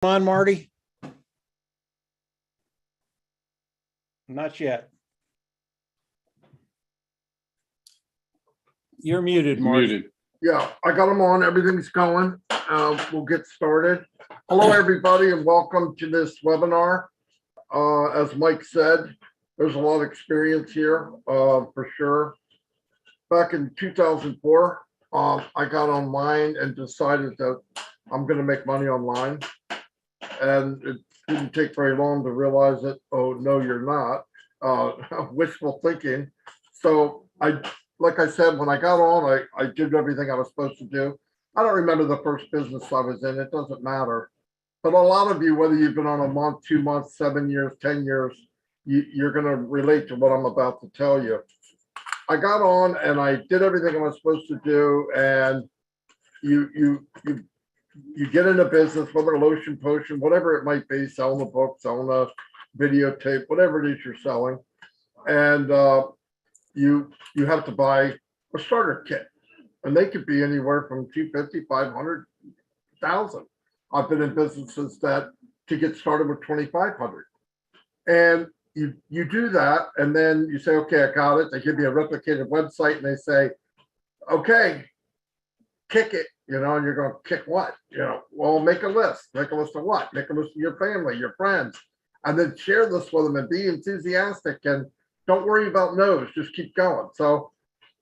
On, Marty? Not yet. You're muted, Marty. Muted. Yeah, I got them on. Everything's going. We'll get started. Hello, everybody, and welcome to this webinar. As Mike said, there's a lot of experience here for sure. Back in 2004, I got online and decided that I'm going to make money online. And it didn't take very long to realize that, oh, no, you're not. Wishful thinking. So like I said, when I got on, I did everything I was supposed to do. I don't remember the first business I was in. It doesn't matter. But a lot of you, whether you've been on a month, 2 months, 7 years, 10 years, you're going to relate to what I'm about to tell you. I got on and I did everything I was supposed to do. And you get into business, whether lotion, potion, whatever it might be, selling a book, selling a videotape, whatever it is you're selling. And you have to buy a starter kit. And they could be anywhere from 250, 500, 1,000. I've been in businesses that to get started with 2,500. And you do that, and then you say, okay, I got it. They give you a replicated website, and they say, okay, kick it. You know, and you're going, kick what? You know, well, make a list. Make a list of what? Make a list of your family, your friends, and then share this with them and be enthusiastic. And don't worry about no's. Just keep going. So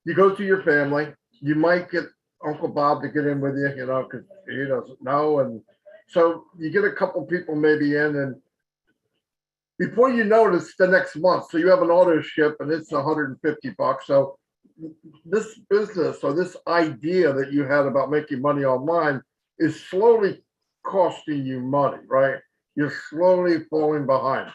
you go to your family. You might get Uncle Bob to get in with you, you know, because he doesn't know. And so you get a couple people maybe in, and before you notice the next month, so you have an auto ship and it's $150. So this business or this idea that you had about making money online is slowly costing you money, right? You're slowly falling behind.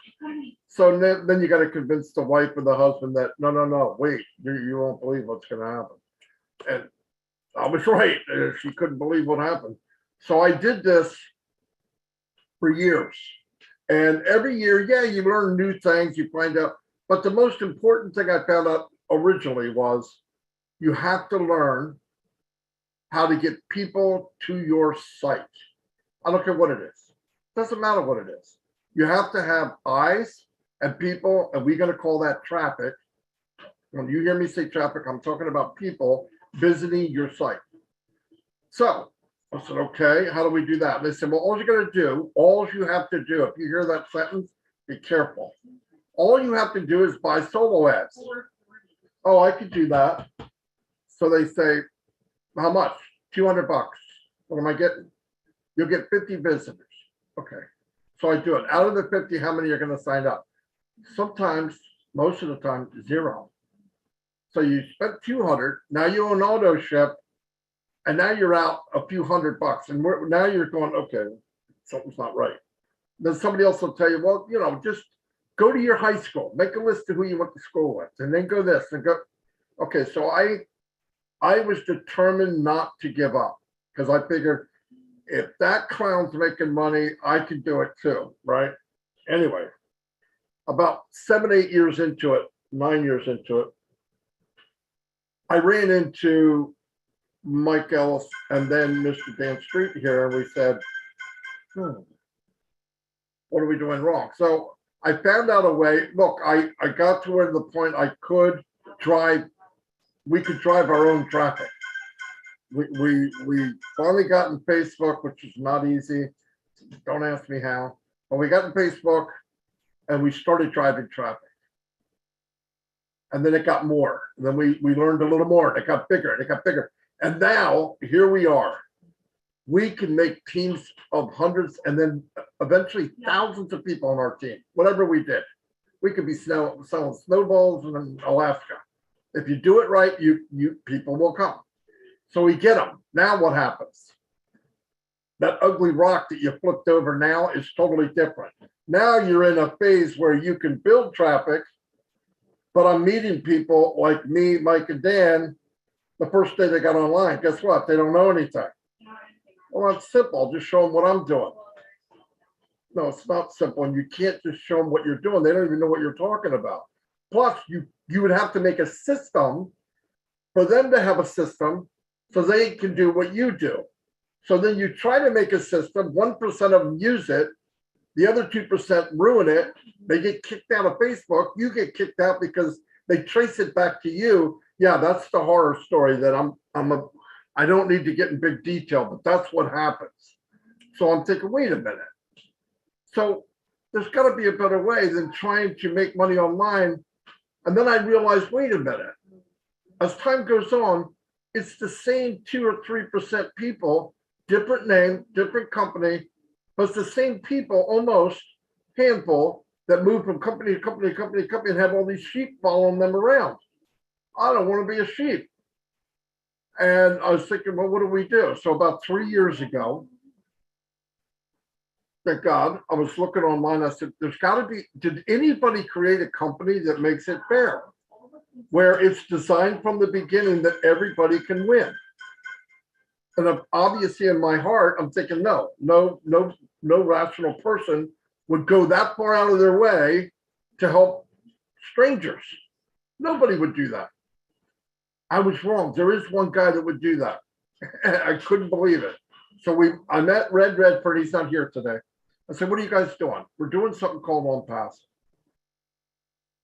So then you got to convince the wife or the husband that, no, wait, you won't believe what's going to happen. And I was right. She couldn't believe what happened. So I did this for years. And every year, yeah, you learn new things, you find out. But the most important thing I found out originally was you have to learn how to get people to your site. I don't care what it is. Doesn't matter what it is. You have to have eyes and people, and we're going to call that traffic. When you hear me say traffic, I'm talking about people visiting your site. So I said, okay, how do we do that? And they said, well, all you have to do, if you hear that sentence, be careful. All you have to do is buy solo ads. Oh, I could do that. So they say, how much? $200. What am I getting? You'll get 50 visitors. Okay. So I do it. Out of the 50, how many are going to sign up? Sometimes, most of the time, 0. So you spent 200. Now you own auto ship. And now you're out a few $100. And now you're going, okay, something's not right. Then somebody else will tell you, well, you know, just go to your high school, make a list of who you went to school with, and then go this and go. Okay, so I was determined not to give up because I figured if that clown's making money, I could do it too, right? Anyway, about 7, 8 years into it, 9 years into it, I ran into Mike Ellis and then Mr. Dan Street here, and we said, what are we doing wrong? So I found out a way. Look, I got to where the point I could drive, we could drive our own traffic. We finally got in Facebook, which is not easy. Don't ask me how. But we got in Facebook and we started driving traffic. And then it got more. And then we learned a little more. And it got bigger and it got bigger. And now here we are. We can make teams of hundreds and then eventually thousands of people on our team, whatever we did. We could be selling snowballs in Alaska. If you do it right, you people will come. So we get them. Now what happens? That ugly rock that you flipped over now is totally different. Now you're in a phase where you can build traffic, but I'm meeting people like me, Mike, and Dan. The first day they got online, guess what? They don't know anything. Well, it's simple. I'll just show them what I'm doing. No, it's not simple. And you can't just show them what you're doing. They don't even know what you're talking about. Plus, you would have to make a system for them to have a system so they can do what you do. So then you try to make a system, 1% of them use it, the other 2% ruin it. They get kicked out of Facebook. You get kicked out because they trace it back to you. Yeah, that's the horror story that I don't need to get in big detail, but that's what happens. So I'm thinking, wait a minute. So there's got to be a better way than trying to make money online. And then I realized, wait a minute. As time goes on, it's the same 2 or 3% people, different name, different company, but it's the same people, almost handful, that move from company to company to company to company and have all these sheep following them around. I don't want to be a sheep. And I was thinking, well, what do we do? So about 3 years ago, thank God, I was looking online. I said, there's got to be, did anybody create a company that makes it fair, where it's designed from the beginning that everybody can win? And obviously in my heart, I'm thinking, no rational person would go that far out of their way to help strangers. Nobody would do that. I was wrong. There is one guy that would do that. I couldn't believe it. So I met Red Redford. He's not here today. I said, what are you guys doing? We're doing something called OnPassive.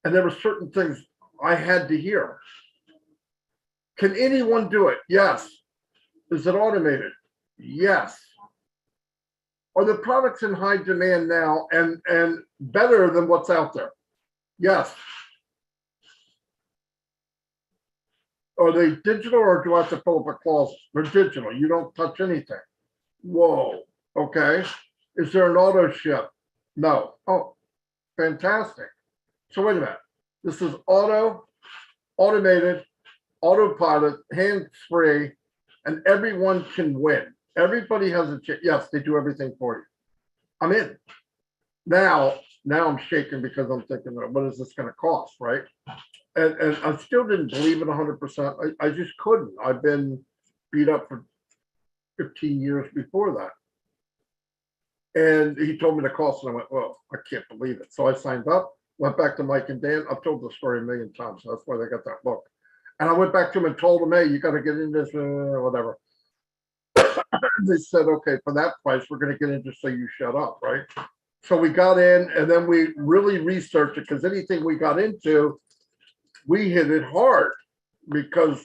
And there were certain things I had to hear. Can anyone do it? Yes. Is it automated? Yes. Are the products in high demand now and better than what's out there? Yes. Are they digital or do I have to fill up a closet? They're digital. You don't touch anything. Whoa. Okay. Is there an auto ship? No. Oh, fantastic. So wait a minute. This is automated, autopilot, hands-free, and everyone can win. Everybody has a chance. Yes, they do everything for you. I'm in. Now I'm shaking because I'm thinking, what is this going to cost, right? And I still didn't believe it 100%. I just couldn't. I've been beat up for 15 years before that. And he told me the cost, and I went, well, I can't believe it. So I signed up, went back to Mike and Dan. I've told the story a million times, so that's why they got that book. And I went back to him and told him, hey, you got to get in this, whatever. They said, okay, for that price, we're going to get in just so you shut up, right? So we got in, and then we really researched it, because anything we got into, we hit it hard, because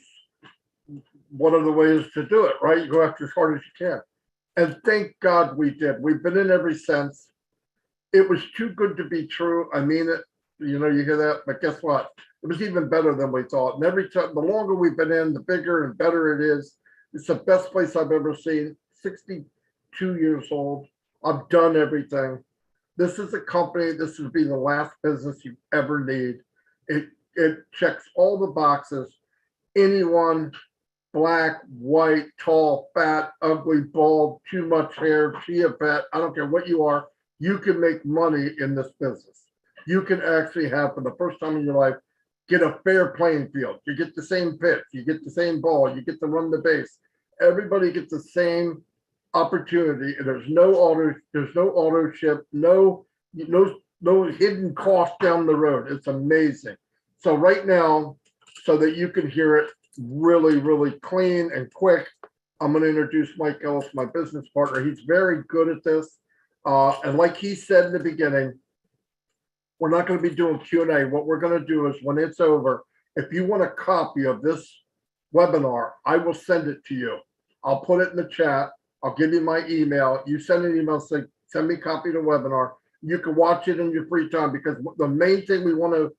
one of the ways to do it, right? You go after as hard as you can. And thank God we did. We've been in every sense. It was too good to be true. I mean it. You know, you hear that, but guess what? It was even better than we thought. And every time, the longer we've been in, the bigger and better it is. It's the best place I've ever seen. 62 years old. I've done everything. This is a company. This would be the last business you ever need. It checks all the boxes. Anyone, black, white, tall, fat, ugly, bald, too much hair, chia pet, I don't care what you are, you can make money in this business. You can actually have, for the first time in your life, get a fair playing field. You get the same pitch, you get the same ball, you get to run the base. Everybody gets the same opportunity. And there's no auto ship, no hidden cost down the road. It's amazing. So right now, so that you can hear it really, really clean and quick, I'm going to introduce Mike Ellis, my business partner. He's very good at this. And like he said in the beginning, we're not going to be doing Q&A. What we're going to do is when it's over, if you want a copy of this webinar, I will send it to you. I'll put it in the chat. I'll give you my email. You send an email, say, send me a copy of the webinar. You can watch it in your free time, because the main thing we want to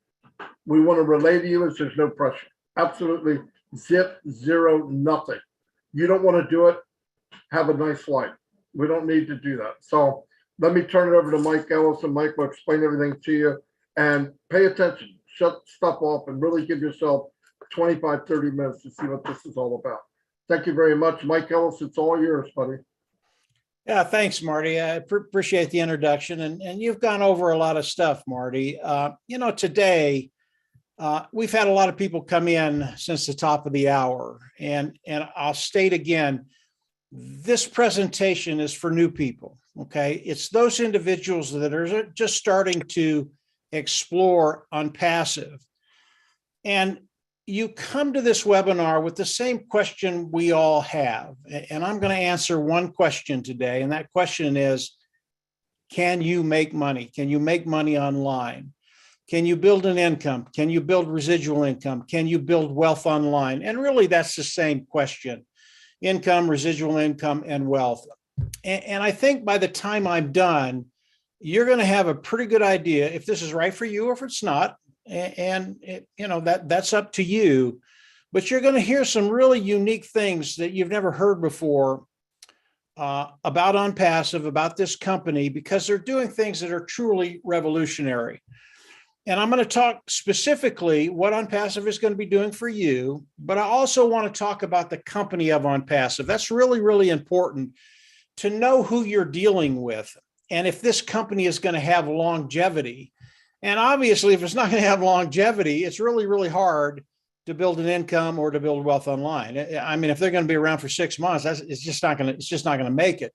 relay to you is there's no pressure. Absolutely zip, zero, nothing. You don't want to do it, have a nice life. We don't need to do that. So let me turn it over to Mike Ellis, and Mike will explain everything to you. And pay attention, shut stuff off, and really give yourself 25, 30 minutes to see what this is all about. Thank you very much. Mike Ellis, it's all yours, buddy. Yeah, thanks, Marty. I appreciate the introduction, and you've gone over a lot of stuff, Marty. You know, today we've had a lot of people come in since the top of the hour, and I'll state again, this presentation is for new people. Okay, it's those individuals that are just starting to explore Unpassive. And you come to this webinar with the same question we all have. And I'm going to answer one question today. And that question is, can you make money? Can you make money online? Can you build an income? Can you build residual income? Can you build wealth online? And really, that's the same question: income, residual income, and wealth. And I think by the time I'm done, you're going to have a pretty good idea if this is right for you or if it's not. And that's up to you. But you're going to hear some really unique things that you've never heard before about OnPassive, about this company, because they're doing things that are truly revolutionary. And I'm going to talk specifically what OnPassive is going to be doing for you, but I also want to talk about the company of OnPassive. That's really, really important to know who you're dealing with and if this company is going to have longevity. And obviously, if it's not going to have longevity, it's really, really hard to build an income or to build wealth online. I mean, if they're going to be around for 6 months, it's just not going to make it.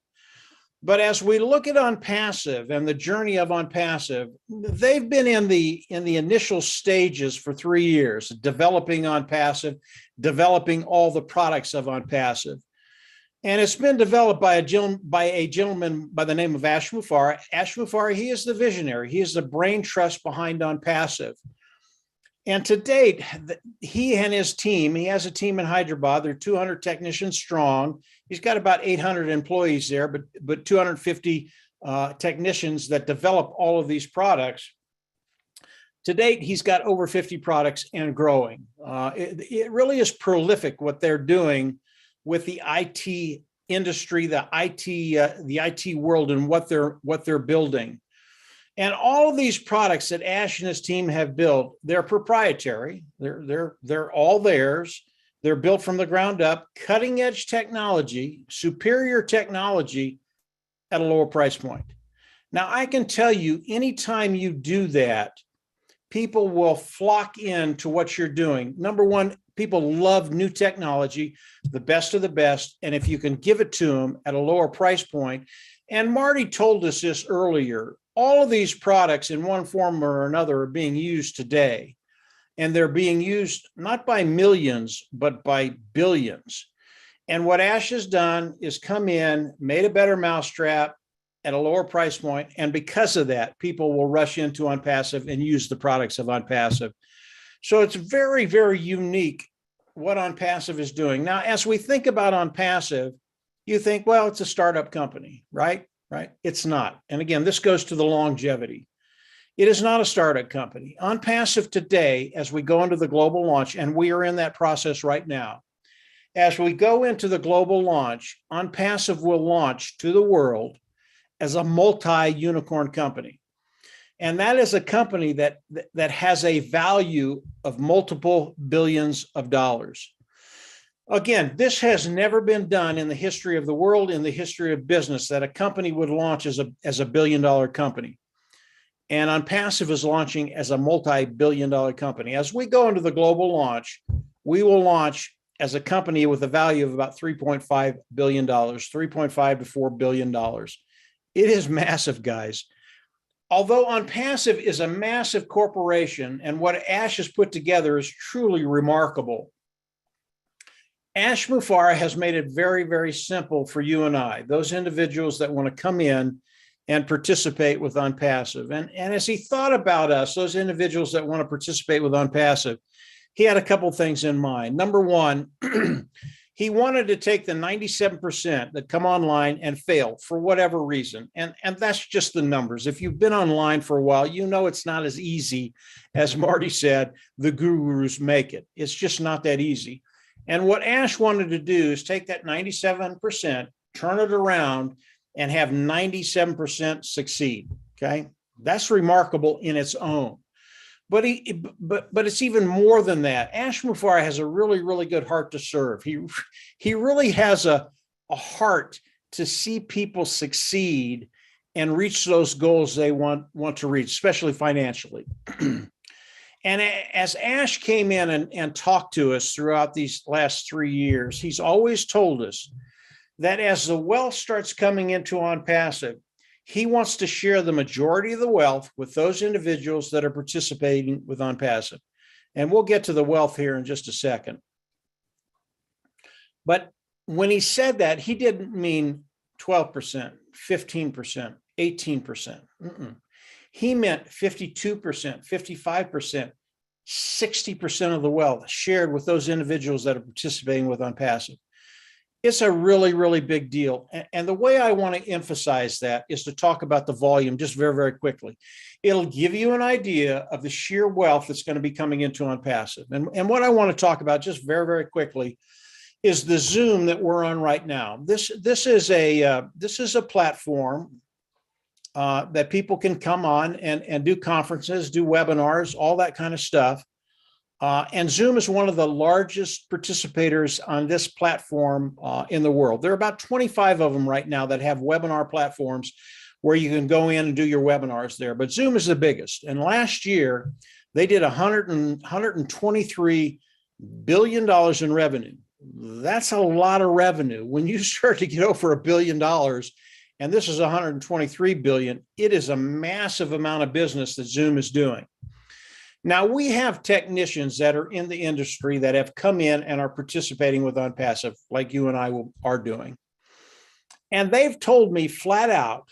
But as we look at OnPassive and the journey of OnPassive, they've been in the initial stages for 3 years, developing OnPassive, developing all the products of OnPassive. And it's been developed by a gentleman by the name of Ash Mufareh. Ash Mufareh, he is the visionary. He is the brain trust behind OnPassive. And to date, he and his team, he has a team in Hyderabad. They're 200 technicians strong. He's got about 800 employees there, but 250 technicians that develop all of these products. To date, he's got over 50 products and growing. It really is prolific what they're doing with the IT industry, the IT world, and what they're building. And all of these products that Ash and his team have built, they're proprietary. They're all theirs. They're built from the ground up, cutting edge technology, superior technology at a lower price point. Now, I can tell you, anytime you do that, people will flock into what you're doing. Number one, people love new technology, the best of the best. And if you can give it to them at a lower price point, and Marty told us this earlier, all of these products in one form or another are being used today. And they're being used not by millions, but by billions. And what Ash has done is come in, made a better mousetrap at a lower price point. And because of that, people will rush into OnPassive and use the products of OnPassive. So it's very, very unique what OnPassive is doing. Now, as we think about OnPassive, you think, well, it's a startup company, right? Right? It's not. And again, this goes to the longevity. It is not a startup company. OnPassive today, as we go into the global launch, and we are in that process right now, as we go into the global launch, OnPassive will launch to the world as a multi-unicorn company. And that is a company that has a value of multiple billions of dollars. Again, this has never been done in the history of the world, in the history of business, that a company would launch as a billion-dollar company. And OnPassive is launching as a multi-billion-dollar company. As we go into the global launch, we will launch as a company with a value of about $3.5 billion, $3.5 to $4 billion. It is massive, guys. Although OnPassive is a massive corporation, and what Ash has put together is truly remarkable, Ash Mufareh has made it very, very simple for you and I, those individuals that want to come in and participate with OnPassive. And as he thought about us, those individuals that want to participate with OnPassive, he had a couple of things in mind. Number one, he wanted to take the 97% that come online and fail for whatever reason. And that's just the numbers. If you've been online for a while, you know it's not as easy as Marty said, the gurus make it. It's just not that easy. And what Ash wanted to do is take that 97%, turn it around, and have 97% succeed. Okay, that's remarkable in its own. But it's even more than that. Ash Mufareh has a really, really good heart to serve. He really has a heart to see people succeed and reach those goals they want to reach, especially financially. And as Ash came in and talked to us throughout these last 3 years, he's always told us that as the wealth starts coming into OnPassive, he wants to share the majority of the wealth with those individuals that are participating with OnPassive. And we'll get to the wealth here in just a second. But when he said that, he didn't mean 12%, 15%, 18%. He meant 52%, 55%, 60% of the wealth shared with those individuals that are participating with Unpassive. It's a really, really big deal. And the way I want to emphasize that is to talk about the volume just very, very quickly. It'll give you an idea of the sheer wealth that's going to be coming into Unpassive. And what I want to talk about just very, very quickly is the Zoom that we're on right now. This is a platform that people can come on and do conferences, do webinars, all that kind of stuff. And Zoom is one of the largest participators on this platform in the world. There are about 25 of them right now that have webinar platforms where you can go in and do your webinars there. But Zoom is the biggest. And last year, they did $123 billion in revenue. That's a lot of revenue. When you start to get over $1 billion, and this is 123 billion, it is a massive amount of business that Zoom is doing. Now, we have technicians that are in the industry that have come in and are participating with Unpassive, like you and I are doing. And they've told me flat out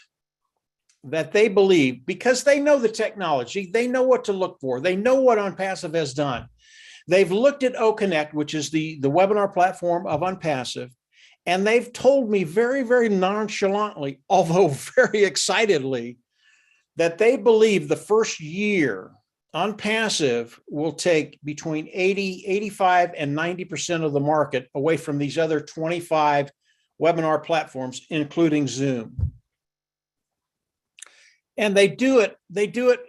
that they believe, because they know the technology, they know what to look for, they know what Unpassive has done. They've looked at OConnect, which is the webinar platform of Unpassive, and they've told me very, very nonchalantly, although very excitedly, that they believe the first year Unpassive will take between 80, 85, and 90% of the market away from these other 25 webinar platforms, including Zoom. And they do it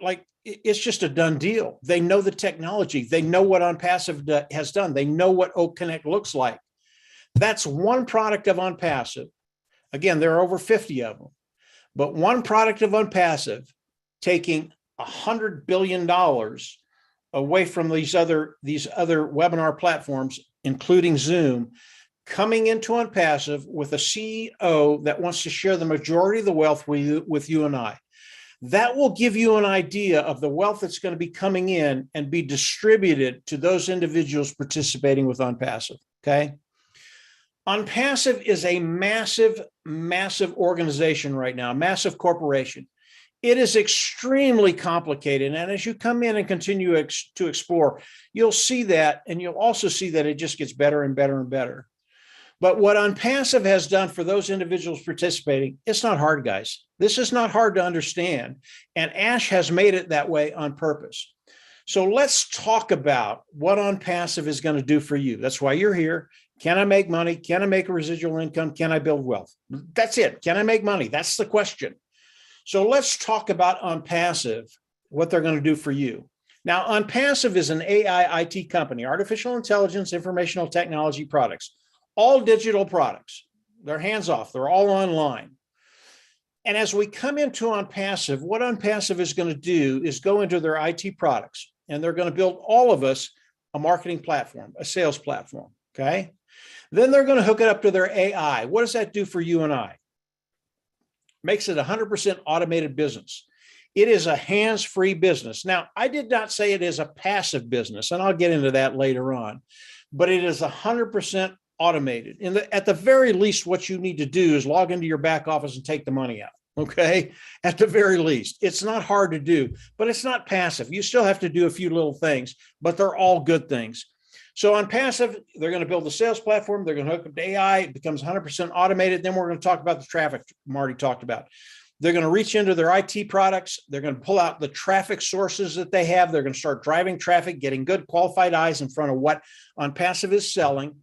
like it's just a done deal. They know the technology. They know what Unpassive has done. They know what OConnect looks like. That's one product of Unpassive. Again, there are over 50 of them, but one product of Unpassive taking $100 billion away from these other webinar platforms, including Zoom, coming into Unpassive with a CEO that wants to share the majority of the wealth with you and I. That will give you an idea of the wealth that's going to be coming in and be distributed to those individuals participating with Unpassive, okay? Unpassive is a massive, massive organization right now, massive corporation. It is extremely complicated. And as you come in and continue to explore, you'll see that, and you'll also see that it just gets better and better and better. But what Unpassive has done for those individuals participating, it's not hard, guys. This is not hard to understand. And Ash has made it that way on purpose. So let's talk about what Unpassive is going to do for you. That's why you're here. Can I make money? Can I make a residual income? Can I build wealth? That's it. Can I make money? That's the question. So let's talk about Unpassive, what they're going to do for you. Now, Unpassive is an AI IT company, artificial intelligence, informational technology products, all digital products. They're hands-off. They're all online. And as we come into Unpassive, what Unpassive is going to do is go into their IT products, and they're going to build all of us a marketing platform, a sales platform, okay? Then they're going to hook it up to their AI. What does that do for you and I? Makes it 100% automated business. It is a hands-free business. Now, I did not say it is a passive business, and I'll get into that later on, but it is 100% automated. At the very least, what you need to do is log into your back office and take the money out, okay? At the very least. It's not hard to do, but it's not passive. You still have to do a few little things, but they're all good things. So on Passive, they're going to build the sales platform. They're going to hook up to AI. It becomes 100% automated. Then we're going to talk about the traffic Marty talked about. They're going to reach into their IT products. They're going to pull out the traffic sources that they have. They're going to start driving traffic, getting good qualified eyes in front of what OnPassive is selling.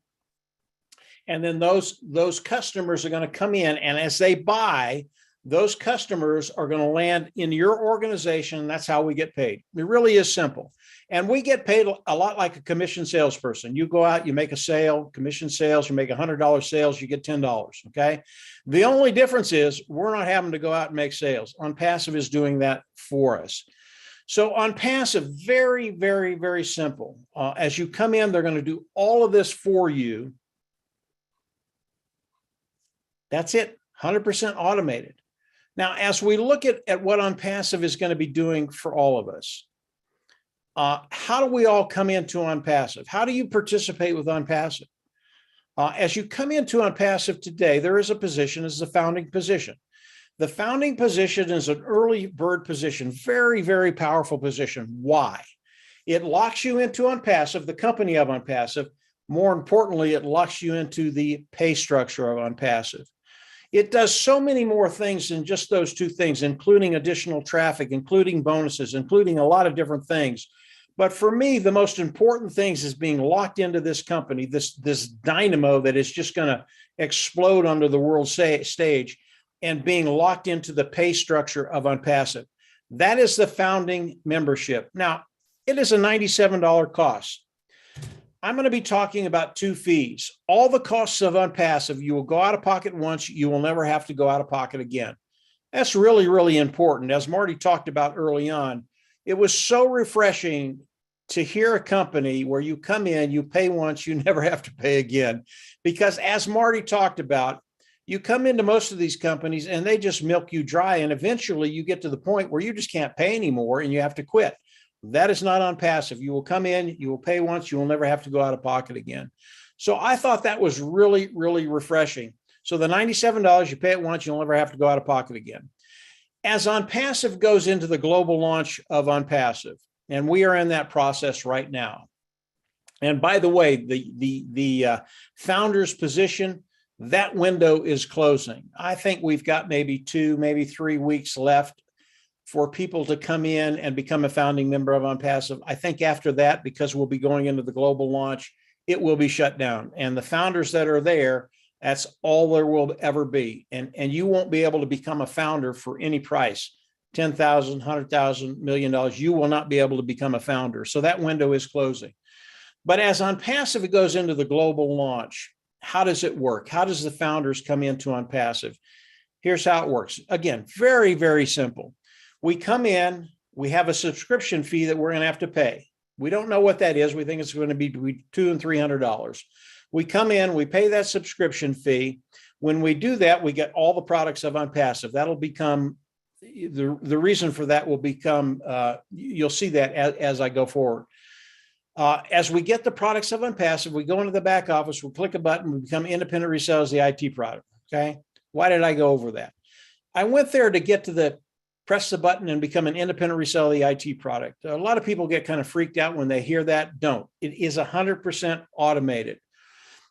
And then those customers are going to come in, and as they buy, those customers are going to land in your organization. And that's how we get paid. It really is simple. And we get paid a lot like a commission salesperson. You go out, you make a sale, commission sales, you make $100 sales, you get $10, okay? The only difference is we're not having to go out and make sales. OnPassive is doing that for us. So OnPassive, very, very, very simple. As you come in, they're going to do all of this for you. That's it, 100% automated. Now, as we look at what OnPassive is going to be doing for all of us, How do we all come into OnPassive? How do you participate with OnPassive? As you come into OnPassive today, there is a position as the founding position. The founding position is an early bird position, very, very powerful position. Why? It locks you into OnPassive, the company of OnPassive. More importantly, it locks you into the pay structure of OnPassive. It does so many more things than just those two things, including additional traffic, including bonuses, including a lot of different things. But for me, the most important things is being locked into this company, this dynamo that is just going to explode onto the world stage, and being locked into the pay structure of OnPassive. That is the founding membership. Now, it is a $97 cost. I'm going to be talking about two fees. All the costs of OnPassive, you will go out of pocket once, you will never have to go out of pocket again. That's really, really important. As Marty talked about early on, it was so refreshing to hear a company where you come in, you pay once, you never have to pay again. Because as Marty talked about, you come into most of these companies and they just milk you dry. And eventually you get to the point where you just can't pay anymore and you have to quit. That is not OnPassive. You will come in, you will pay once, you will never have to go out of pocket again. So I thought that was really, really refreshing. So the $97, you pay it once, you'll never have to go out of pocket again. As OnPassive goes into the global launch of OnPassive, and we are in that process right now. And by the way, the founder's position, that window is closing. I think we've got maybe 2, maybe 3 weeks left for people to come in and become a founding member of OnPassive. I think after that, because we'll be going into the global launch, it will be shut down. And the founders that are there, that's all there will ever be. And you won't be able to become a founder for any price, $10,000, $100,000, $1 million. You will not be able to become a founder. So that window is closing. But as OnPassive it goes into the global launch, how does it work? How does the founders come into OnPassive? Here's how it works. Again, very, very simple. We come in, we have a subscription fee that we're going to have to pay. We don't know what that is. We think it's going to be between $200 and $300. We come in, we pay that subscription fee. When we do that, we get all the products of OnPassive. That'll become, the reason for that will become, you'll see that as I go forward. As we get the products of OnPassive, we go into the back office, we click a button, we become independent resellers of the IT product, okay? Why did I go over that? I went there to get to the press the button and become an independent reseller of the IT product. A lot of people get kind of freaked out when they hear that. Don't. It is 100% automated.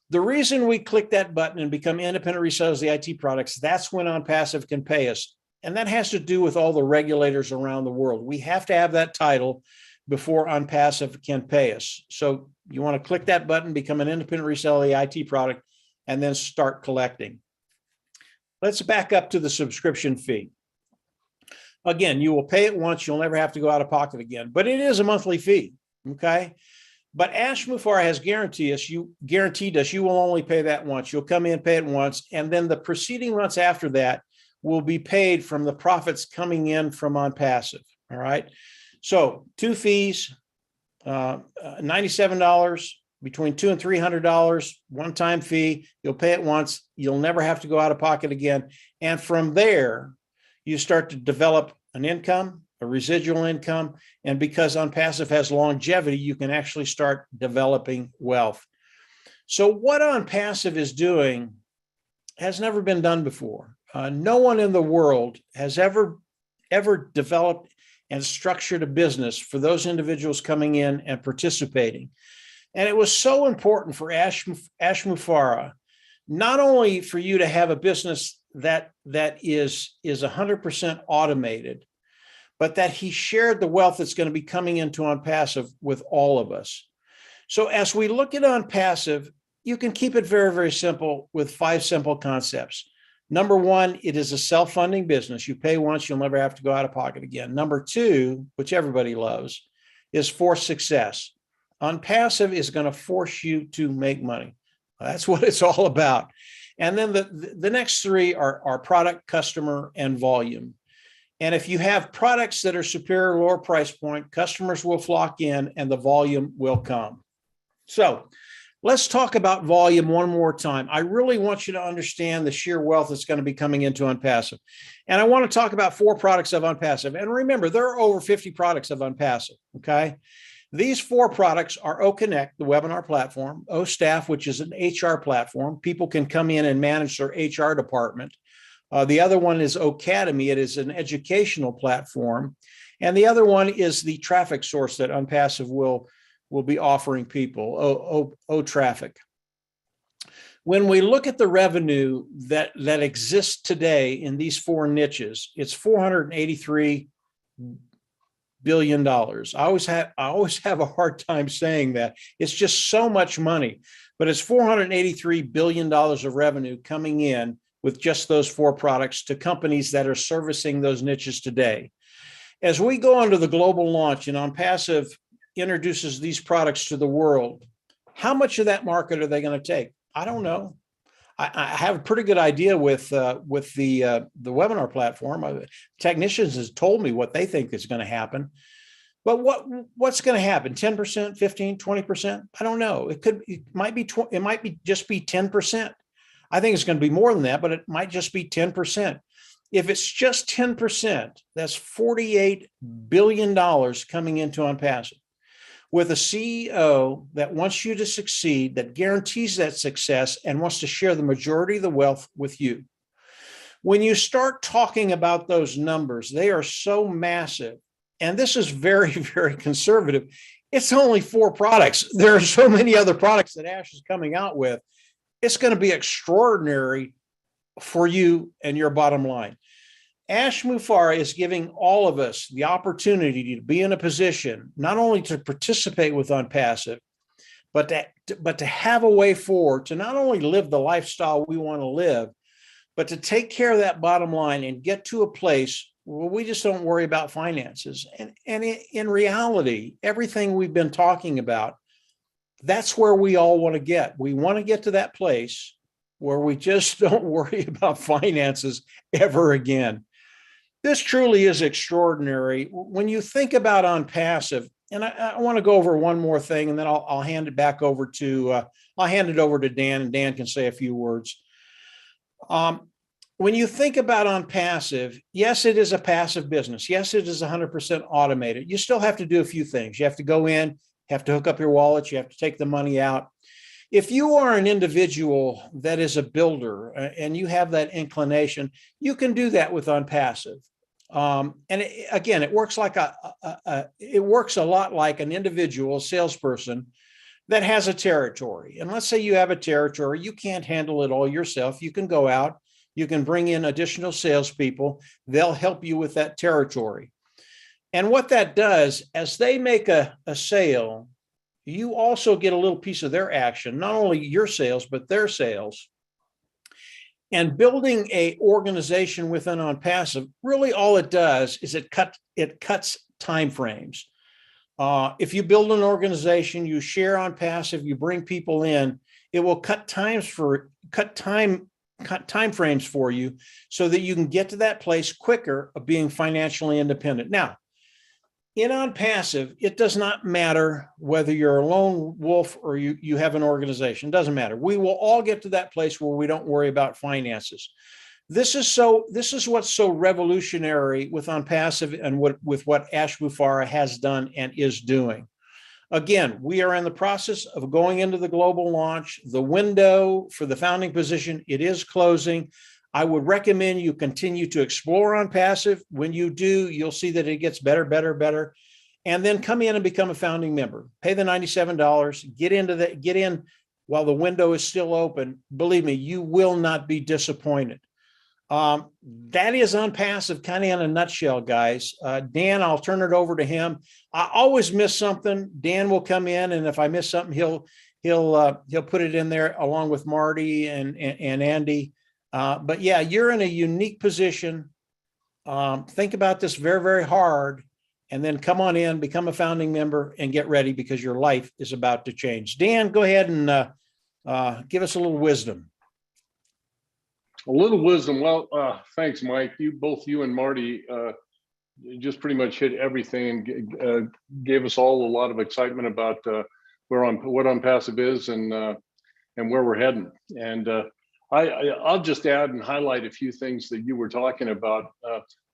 The reason we click that button and become independent resellers of the IT products, that's when OnPassive can pay us. And that has to do with all the regulators around the world. We have to have that title before OnPassive can pay us. So you want to click that button, become an independent reseller of the IT product, and then start collecting. Let's back up to the subscription fee. Again, you will pay it once, you'll never have to go out of pocket again, but it is a monthly fee, okay? But Ash Mufareh has guaranteed us you will only pay that once. You'll come in, pay it once, and then the preceding months after that will be paid from the profits coming in from OnPassive, all right? So 2 fees, $97, between $200 and $300, one-time fee. You'll pay it once. You'll never have to go out of pocket again. And from there, you start to develop an income, a residual income. And because OnPassive has longevity, you can actually start developing wealth. So what OnPassive is doing has never been done before. No one in the world has ever developed and structured a business for those individuals coming in and participating. And it was so important for Ash Mufareh, not only for you to have a business that is 100% automated, but that he shared the wealth that's going to be coming into OnPassive with all of us. So as we look at OnPassive, you can keep it very, very simple with 5 simple concepts. Number 1, it is a self-funding business. You pay once, you'll never have to go out of pocket again. Number 2, which everybody loves, is forced success. OnPassive is going to force you to make money. That's what it's all about. And then the next 3 are product, customer, and volume. And if you have products that are superior, lower price point, customers will flock in and the volume will come. So let's talk about volume one more time. I really want you to understand the sheer wealth that's going to be coming into OnPassive. And I want to talk about 4 products of OnPassive. And remember, there are over 50 products of OnPassive, okay? These four products are OConnect, the webinar platform, OStaff, which is an HR platform. People can come in and manage their HR department. The other one is Ocademy. It is an educational platform. And the other one is the traffic source that Unpassive will be offering people, Traffic. When we look at the revenue that exists today in these four niches, it's $483 billion. I always have a hard time saying that. It's just so much money, but it's $483 billion of revenue coming in with just those four products to companies that are servicing those niches today. As we go into the global launch and Unpassive introduces these products to the world, how much of that market are they going to take? I don't know. I have a pretty good idea with the webinar platform. Technicians has told me what they think is going to happen. But what's going to happen? 10%, 15, 20%? I don't know. It might be just be 10%. I think it's going to be more than that, but it might just be 10%. If it's just 10%, that's $48 billion coming into Unpassive. With a CEO that wants you to succeed, that guarantees that success, and wants to share the majority of the wealth with you. When you start talking about those numbers, they are so massive. And this is very, very conservative. It's only four products. There are so many other products that Ash is coming out with. It's going to be extraordinary for you and your bottom line. Ash Mufareh is giving all of us the opportunity to be in a position not only to participate with Unpassive, but to have a way forward to not only live the lifestyle we want to live, but to take care of that bottom line and get to a place where we just don't worry about finances. And in reality, everything we've been talking about, that's where we all want to get. We want to get to that place where we just don't worry about finances ever again. This truly is extraordinary. When you think about Unpassive, and I want to go over one more thing, and then I'll hand it back over to Dan, and Dan can say a few words. When you think about Unpassive, yes, it is a passive business. Yes, it is 100% automated. You still have to do a few things. You have to go in, have to hook up your wallet, you have to take the money out. If you are an individual that is a builder and you have that inclination, you can do that with Unpassive. It works like it works a lot like an individual salesperson that has a territory. And let's say you have a territory, you can't handle it all yourself. You can go out, you can bring in additional salespeople. They'll help you with that territory. And what that does, as they make a sale, you also get a little piece of their action, not only your sales, but their sales. And building an organization within Unpassive, really all it does is it cuts time frames. If you build an organization, you share Unpassive, you bring people in, it will cut time frames for you so that you can get to that place quicker of being financially independent. Now, in Unpassive, it does not matter whether you're a lone wolf or you have an organization. It doesn't matter. We will all get to that place where we don't worry about finances. This is what's so revolutionary with Unpassive and with what Ash Mufareh has done and is doing. Again, we are in the process of going into the global launch. The window for the founding position, it is closing. I would recommend you continue to explore Unpassive. When you do, you'll see that it gets better, better, better. And then come in and become a founding member. Pay the $97, get in while the window is still open. Believe me, you will not be disappointed. That is Unpassive kind of in a nutshell, guys. Dan, I'll turn it over to him. I always miss something. Dan will come in, and if I miss something, he'll put it in there along with Marty and Andy. But yeah, you're in a unique position. Think about this very, very hard, and then come on in, become a founding member, and get ready because your life is about to change. Dan, go ahead and give us a little wisdom. A little wisdom. Well, thanks, Mike. You and Marty just pretty much hit everything and gave us all a lot of excitement about what Unpassive is and where we're heading. And I'll just add and highlight a few things that you were talking about.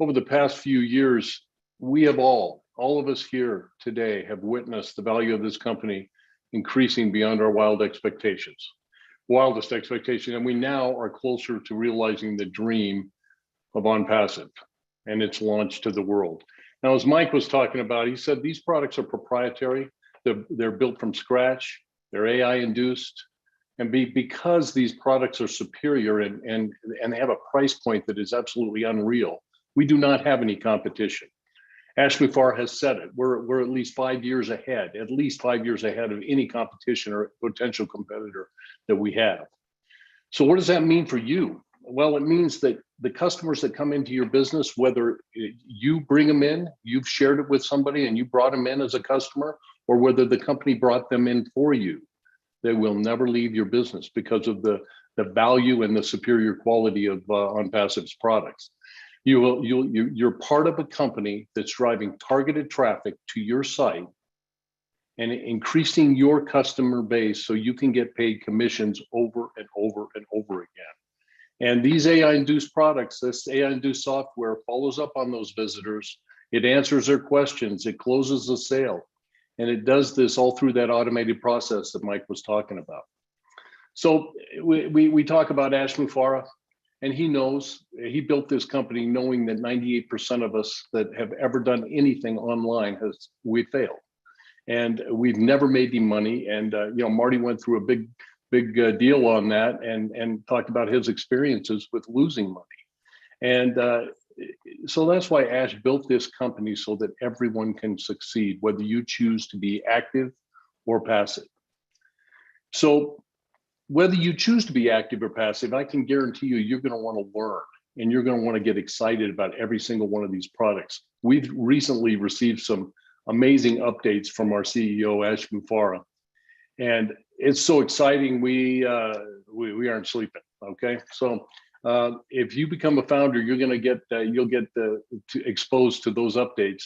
Over the past few years, we have all, all of us here today have witnessed the value of this company increasing beyond our wildest expectation. And we now are closer to realizing the dream of OnPassive and its launch to the world. Now, as Mike was talking about, he said these products are proprietary. They're built from scratch. They're AI induced. And because these products are superior and they have a price point that is absolutely unreal, we do not have any competition. Ash Mufareh has said it. We're at least 5 years ahead, of any competition or potential competitor that we have. So what does that mean for you? Well, it means that the customers that come into your business, whether you bring them in, you've shared it with somebody and you brought them in as a customer, or whether the company brought them in for you, they will never leave your business because of the value and the superior quality of OnPassive's products. You're part of a company that's driving targeted traffic to your site and increasing your customer base so you can get paid commissions over and over and over again. And these AI-induced products, this AI-induced software follows up on those visitors. It answers their questions. It closes the sale. And it does this all through that automated process that Mike was talking about. So we talk about Ash Mufareh, and he knows, he built this company knowing that 98% of us that have ever done anything online we failed. And we've never made any money. And Marty went through a big deal on that and talked about his experiences with losing money. And so that's why Ash built this company so that everyone can succeed, whether you choose to be active or passive. So whether you choose to be active or passive, I can guarantee you're going to want to learn and you're going to want to get excited about every single one of these products. We've recently received some amazing updates from our CEO, Ash Mufareh, and it's so exciting. We aren't sleeping. Okay, so if you become a founder, you're going to get exposed to those updates,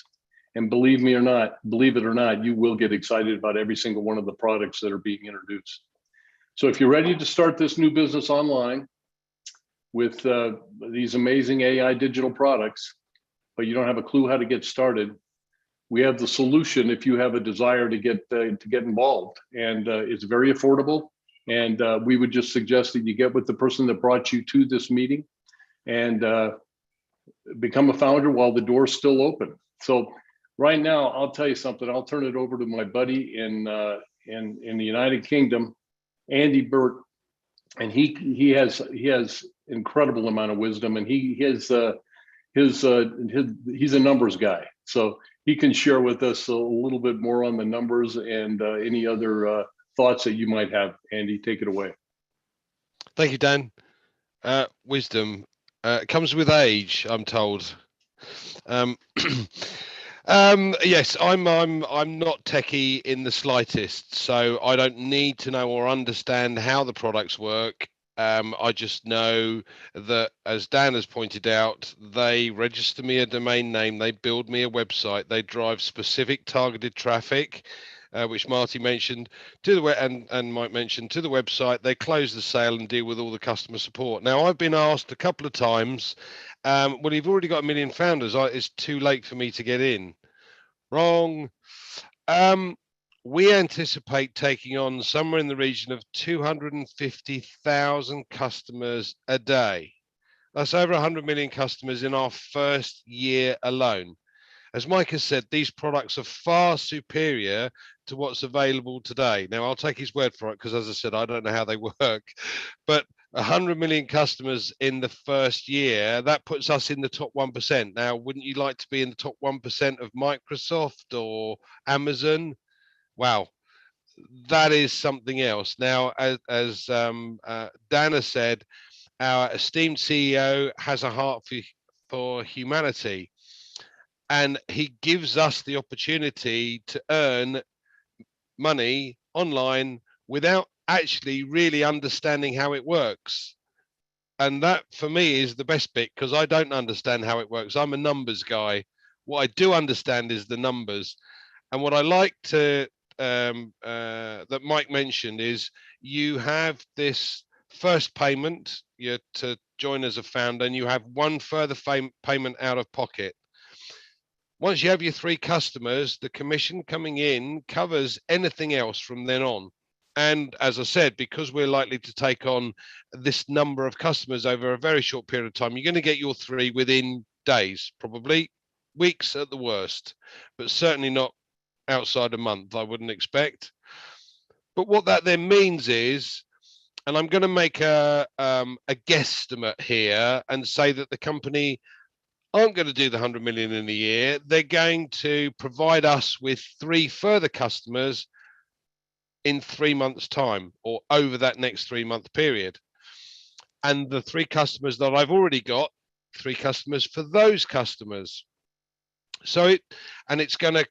and believe it or not, you will get excited about every single one of the products that are being introduced. So if you're ready to start this new business online with these amazing AI digital products, but you don't have a clue how to get started, we have the solution if you have a desire to get involved, and it's very affordable. And we would just suggest that you get with the person that brought you to this meeting and become a founder while the door's still open. So right now, I'll tell you something. I'll turn it over to my buddy in the United Kingdom, Andy Burt, and he has incredible amount of wisdom, and he's a numbers guy. So he can share with us a little bit more on the numbers and any other thoughts that you might have. Andy, take it away. Thank you, Dan. Wisdom comes with age, I'm told. Yes, I'm not techie in the slightest, so I don't need to know or understand how the products work. I just know that, as Dan has pointed out, they register me a domain name, they build me a website, they drive specific targeted traffic, which Marty mentioned, to the and Mike mentioned, to the website. They close the sale and deal with all the customer support. Now, I've been asked a couple of times, well, you've already got 1 million founders. It's too late for me to get in. Wrong. We anticipate taking on somewhere in the region of 250,000 customers a day. That's over 100 million customers in our first year alone. As Mike has said, these products are far superior to what's available today. Now, I'll take his word for it because, as I said, I don't know how they work. But 100 million customers in the first year, that puts us in the top 1%. Now, wouldn't you like to be in the top 1% of Microsoft or Amazon? Wow, that is something else. Now, as Dana said, our esteemed CEO has a heart for humanity, and he gives us the opportunity to earn money online without actually really understanding how it works. And that, for me, is the best bit, because I don't understand how it works. I'm a numbers guy. What I do understand is the numbers. And what I like to that Mike mentioned is you have this first payment to join as a founder, and you have one further payment out of pocket. Once you have your 3 customers, the commission coming in covers anything else from then on. And as I said, because we're likely to take on this number of customers over a very short period of time, you're going to get your 3 within days, probably weeks at the worst, but certainly not outside a month, I wouldn't expect. But what that then means is, and I'm going to make a guesstimate here and say that the company aren't going to do the 100 million in a year. They're going to provide us with 3 further customers in 3 months' time, or over that next 3-month period. And the 3 customers that I've already got, 3 customers for those customers. So it's going to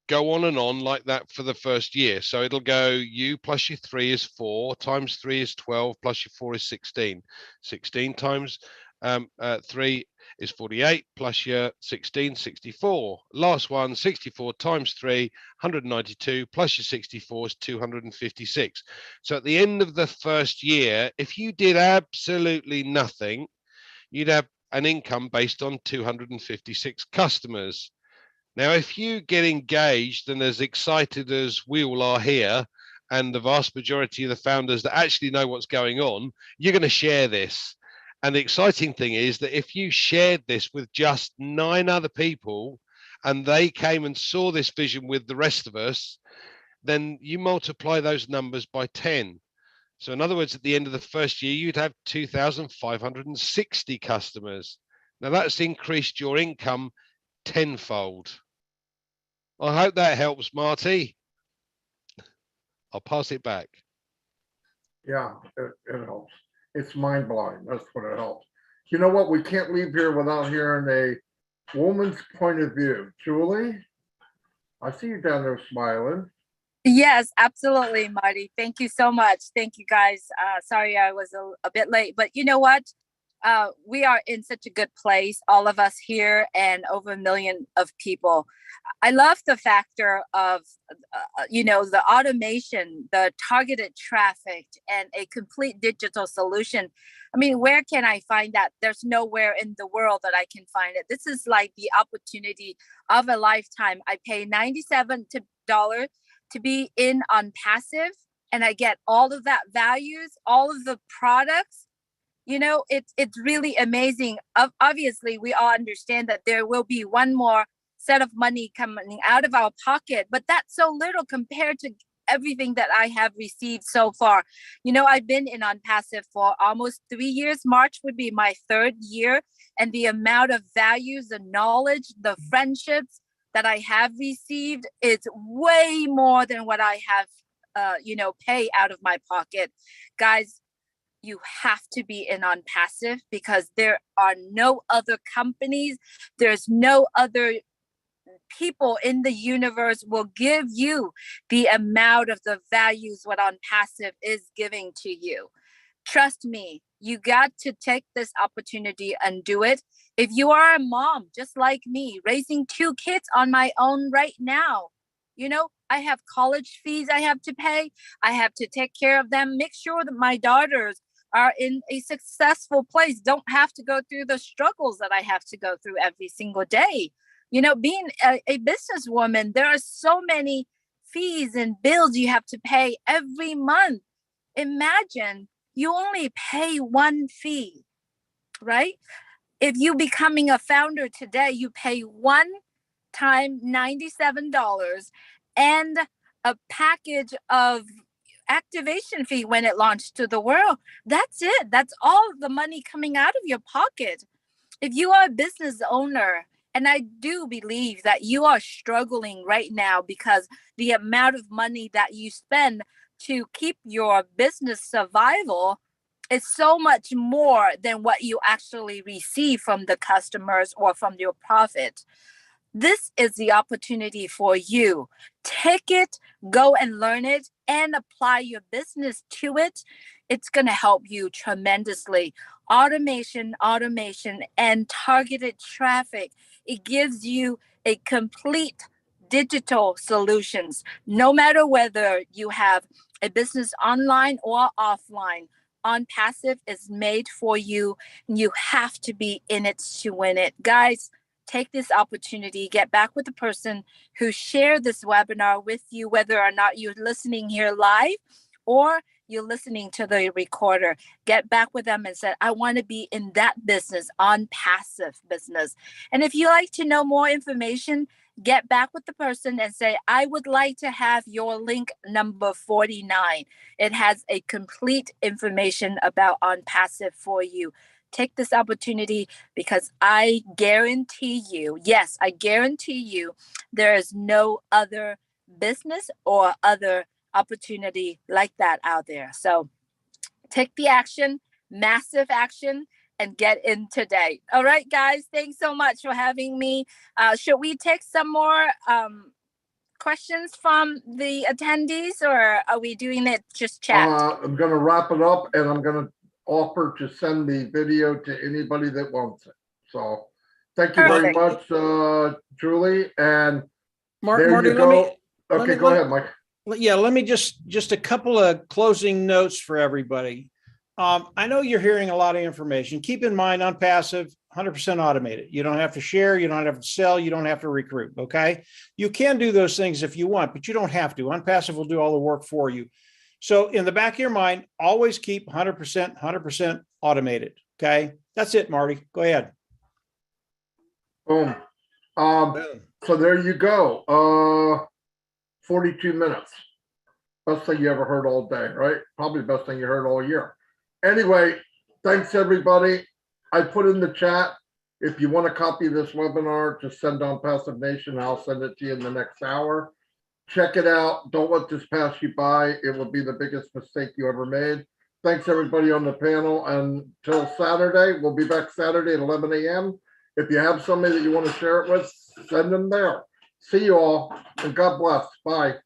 go on and on like that for the first year. So it'll go, you plus your 3 is 4, times 3 is 12, plus your 4 is 16. 16 times 3 is 48, plus your 16, 64. Last one, 64 times 3, 192, plus your 64 is 256. So at the end of the first year, if you did absolutely nothing, you'd have an income based on 256 customers. Now, if you get engaged and as excited as we all are here, and the vast majority of the founders that actually know what's going on, you're going to share this. And the exciting thing is that if you shared this with just 9 other people and they came and saw this vision with the rest of us, then you multiply those numbers by 10. So in other words, at the end of the first year, you'd have 2,560 customers. Now that's increased your income tenfold. I hope that helps, Marty. I'll pass it back. Yeah, it helps. It's mind blowing. That's what it helps. You know what? We can't leave here without hearing a woman's point of view. Julie, I see you down there smiling. Yes, absolutely, Marty. Thank you so much. Thank you, guys. Sorry I was a bit late, but you know what? We are in such a good place, all of us here, and over 1 million of people. I love the factor of, the automation, the targeted traffic, and a complete digital solution. I mean, where can I find that? There's nowhere in the world that I can find it. This is like the opportunity of a lifetime. I pay $97 to be in Unpassive, and I get all of that values, all of the products. It's really amazing. Obviously, we all understand that there will be one more set of money coming out of our pocket, but that's so little compared to everything that I have received so far. I've been in Unpassive for almost 3 years. March would be my 3rd year, and the amount of values, the knowledge, the friendships that I have received is way more than what I have, pay out of my pocket. Guys, you have to be in Unpassive because there are no other companies. There's no other people in the universe will give you the amount of the values what Unpassive is giving to you. Trust me, you got to take this opportunity and do it. If you are a mom, just like me, raising 2 kids on my own right now, I have college fees I have to pay. I have to take care of them, make sure that my daughters are in a successful place, don't have to go through the struggles that I have to go through every single day. Being a businesswoman, there are so many fees and bills you have to pay every month. Imagine you only pay 1 fee, right? If you becoming a founder today, you pay 1 time $97 and a package of activation fee when it launched to the world. That's it. That's all the money coming out of your pocket. If you are a business owner, and I do believe that you are struggling right now because the amount of money that you spend to keep your business survival is so much more than what you actually receive from the customers or from your profit. This is the opportunity for you. Take it, go and learn it, and apply your business to it. It's going to help you tremendously. Automation, and targeted traffic. It gives you a complete digital solutions. No matter whether you have a business online or offline, Unpassive is made for you. You have to be in it to win it. Guys, take this opportunity, get back with the person who shared this webinar with you, whether or not you're listening here live or you're listening to the recorder. Get back with them and say, I want to be in that business, OnPassive business. And if you like to know more information, get back with the person and say, I would like to have your link number 49. It has a complete information about OnPassive for you. Take this opportunity because I guarantee you, yes, I guarantee you, there is no other business or other opportunity like that out there. So take the action, massive action, and get in today. All right, guys, thanks so much for having me. Should we take some more questions from the attendees, or are we doing it just chat? I'm gonna wrap it up and I'm gonna offer to send the video to anybody that wants it. So thank you very Perfect. much, Julie, and there Marty, you let me, go. Okay, go ahead, Mike. yeah, let me just a couple of closing notes for everybody. I know you're hearing a lot of information. Keep in mind, OnPassive, 100% automated. You don't have to share, you don't have to sell, you don't have to recruit, okay? You can do those things if you want, but you don't have to. OnPassive will do all the work for you. So in the back of your mind, always keep 100% automated, okay? That's it, Marty. Go ahead. Boom. So there you go. 42 minutes. Best thing you ever heard all day, right? Probably the best thing you heard all year. Anyway, thanks everybody. I put in the chat, if you want a copy of this webinar, just send on Passive Nation. I'll send it to you in the next hour. Check it out. Don't let this pass you by. It will be the biggest mistake you ever made. Thanks everybody on the panel. Until Saturday, we'll be back Saturday at 11 a.m. If you have somebody that you want to share it with, send them there. See you all, and God bless. Bye.